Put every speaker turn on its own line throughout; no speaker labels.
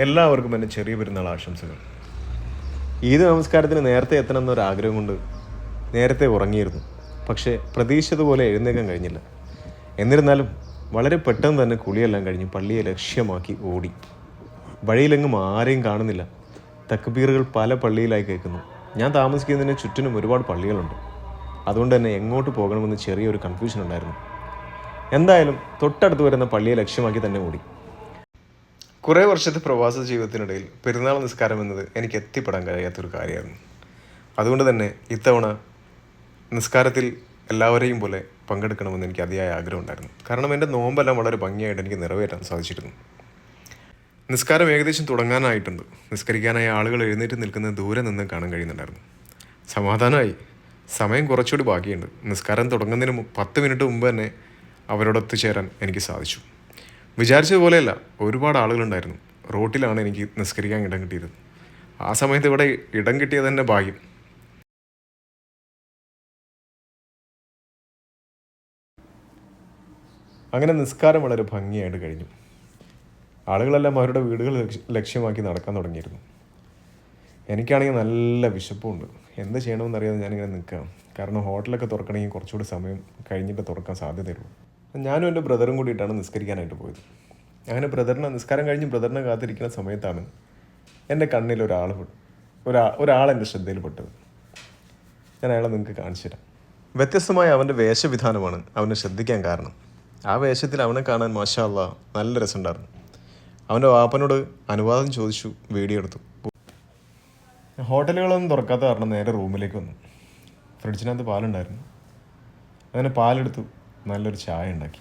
എല്ലാവർക്കും എൻ്റെ ചെറിയ പെരുന്നാൾ ആശംസകൾ. ഈദ് നമസ്കാരത്തിന് നേരത്തെ എത്തണമെന്നൊരാഗ്രഹം കൊണ്ട് നേരത്തെ ഉറങ്ങിയിരുന്നു. പക്ഷേ പ്രതീക്ഷിച്ചതുപോലെ എഴുന്നേക്കാൻ കഴിഞ്ഞില്ല. എന്നിരുന്നാലും വളരെ പെട്ടെന്ന് തന്നെ കുളിയെല്ലാം കഴിഞ്ഞ് പള്ളിയെ ലക്ഷ്യമാക്കി ഓടി. വഴിയിലെങ്ങും ആരെയും കാണുന്നില്ല. തക്ബീറുകൾ പല പള്ളിയിലായി കേൾക്കുന്നു. ഞാൻ താമസിക്കുന്നതിന് ചുറ്റിനും ഒരുപാട് പള്ളികളുണ്ട്. അതുകൊണ്ട് തന്നെ എങ്ങോട്ട് പോകണമെന്ന് ചെറിയൊരു കൺഫ്യൂഷൻ ഉണ്ടായിരുന്നു. എന്തായാലും തൊട്ടടുത്ത് വരുന്ന പള്ളിയെ ലക്ഷ്യമാക്കി തന്നെ ഓടി. കുറേ വർഷത്തെ പ്രവാസ ജീവിതത്തിനിടയിൽ പെരുന്നാൾ നിസ്കാരം എന്നത് എനിക്ക് എത്തിപ്പെടാൻ കഴിയാത്തൊരു കാര്യമായിരുന്നു. അതുകൊണ്ട് തന്നെ ഇത്തവണ നിസ്കാരത്തിൽ എല്ലാവരെയും പോലെ പങ്കെടുക്കണമെന്ന് എനിക്ക് അതിയായ ആഗ്രഹം ഉണ്ടായിരുന്നു. കാരണം എൻ്റെ നോമ്പെല്ലാം വളരെ ഭംഗിയായിട്ട് എനിക്ക് നിറവേറ്റാൻ സാധിച്ചിരുന്നു. നിസ്കാരം ഏകദേശം തുടങ്ങാനായിട്ടുണ്ട്. നിസ്കരിക്കാനായി ആളുകൾ എഴുന്നേറ്റ് നിൽക്കുന്നത് ദൂരെ നിന്ന് കാണാൻ കഴിയുന്നുണ്ടായിരുന്നു. സമാധാനമായി. സമയം കുറച്ചുകൂടി ബാക്കിയുണ്ട്. നിസ്കാരം തുടങ്ങുന്നതിന് 10 മിനിറ്റ് മുമ്പ് തന്നെ അവരോടൊത്തുചേരാൻ എനിക്ക് സാധിച്ചു. വിചാരിച്ചതുപോലെയല്ല, ഒരുപാട് ആളുകളുണ്ടായിരുന്നു. റോട്ടിലാണ് എനിക്ക് നിസ്കരിക്കാൻ ഇടം കിട്ടിയത്. ആ സമയത്ത് ഇവിടെ ഇടം കിട്ടിയത് തന്നെ ഭാഗ്യം. അങ്ങനെ നിസ്കാരം വളരെ ഭംഗിയായിട്ട് കഴിഞ്ഞു. ആളുകളെല്ലാം അവരുടെ വീടുകൾ ലക്ഷ്യമാക്കി നടക്കാൻ തുടങ്ങിയിരുന്നു. എനിക്കാണെങ്കിൽ നല്ല വിശപ്പുണ്ട്. എന്ത് ചെയ്യണമെന്നറിയാതെ ഞാനിങ്ങനെ നിൽക്കാം. കാരണം ഹോട്ടലൊക്കെ തുറക്കണമെങ്കിൽ കുറച്ചുകൂടി സമയം കഴിഞ്ഞിട്ട് തുറക്കാൻ സാധ്യതയുള്ളൂ. ഞാനും എൻ്റെ ബ്രദറും കൂടിയിട്ടാണ് നിസ്കരിക്കാനായിട്ട് പോയത്. അങ്ങനെ നിസ്കാരം കഴിഞ്ഞ് ബ്രദറിനെ കാത്തിരിക്കുന്ന സമയത്താണ് എൻ്റെ കണ്ണിൽ ഒരാളെൻ്റെ ശ്രദ്ധയിൽപ്പെട്ടത്. ഞാൻ അയാളെ നിങ്ങൾക്ക് കാണിച്ചു തരാം. വ്യത്യസ്തമായ അവൻ്റെ വേഷവിധാനമാണ് അവനെ ശ്രദ്ധിക്കാൻ കാരണം. ആ വേഷത്തിൽ അവനെ കാണാൻ മാഷാ അല്ലാ നല്ല രസമുണ്ടായിരുന്നു. അവൻ്റെ വാപ്പനോട് അനുവാദം ചോദിച്ചു, വീഡിയോ എടുത്തു. ഹോട്ടലുകളൊന്നും തുറക്കാത്ത കാരണം നേരെ റൂമിലേക്ക് വന്നു. ഫ്രിഡ്ജിനകത്ത് പാലുണ്ടായിരുന്നു. അങ്ങനെ പാലെടുത്തു, നല്ലൊരു ചായ ഉണ്ടാക്കി.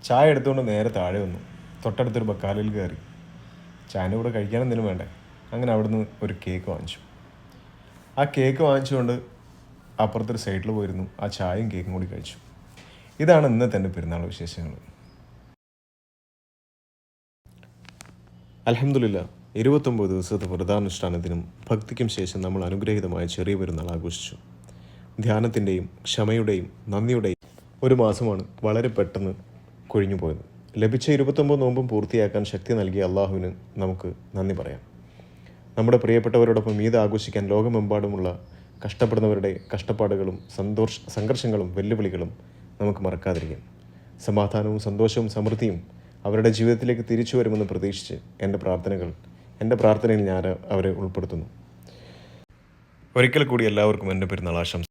ചായ എടുത്തുകൊണ്ട് നേരെ താഴെ വന്നു. തൊട്ടടുത്തൊരു ബക്കാലിൽ കയറി. ചായൻ്റെ കൂടെ കഴിക്കാനെന്തിനും വേണ്ടേ. അങ്ങനെ അവിടുന്ന് ഒരു കേക്ക് വാങ്ങിച്ചു. ആ കേക്ക് വാങ്ങിച്ചുകൊണ്ട് അപ്പുറത്തൊരു സൈഡിൽ പോയിരുന്നു. ആ ചായയും കേക്കും കൂടി കഴിച്ചു. ഇതാണ് ഇന്നത്തെ എൻ്റെ പെരുന്നാൾ വിശേഷങ്ങൾ. അൽഹംദുലില്ലാ, 29 ദിവസത്തെ വ്രതാനുഷ്ഠാനത്തിനും ഭക്തിക്കും ശേഷം നമ്മൾ അനുഗ്രഹീതമായ ചെറിയ പെരുന്നാൾ ആഘോഷിച്ചു. ധ്യാനത്തിൻ്റെയും ക്ഷമയുടെയും നന്ദിയുടെയും ഒരു മാസമാണ് വളരെ പെട്ടെന്ന് കൊഴിഞ്ഞു പോയത്. ലഭിച്ച 29 നോമ്പും പൂർത്തിയാക്കാൻ ശക്തി നൽകിയ അള്ളാഹുവിന് നമുക്ക് നന്ദി പറയാം. നമ്മുടെ പ്രിയപ്പെട്ടവരോടൊപ്പം ഈദ് ആഘോഷിക്കാൻ ലോകമെമ്പാടുമുള്ള കഷ്ടപ്പെടുന്നവരുടെ കഷ്ടപ്പാടുകളും സംഘർഷങ്ങളും വെല്ലുവിളികളും നമുക്ക് മറക്കാതിരിക്കാം. സമാധാനവും സന്തോഷവും സമൃദ്ധിയും അവരുടെ ജീവിതത്തിലേക്ക് തിരിച്ചു വരുമെന്ന് പ്രതീക്ഷിച്ച് എൻ്റെ പ്രാർത്ഥനയിൽ ഞാൻ അവരെ ഉൾപ്പെടുത്തുന്നു. ഒരിക്കൽ കൂടി എല്ലാവർക്കും എൻ്റെ പെരുന്നാൾ ആശംസ.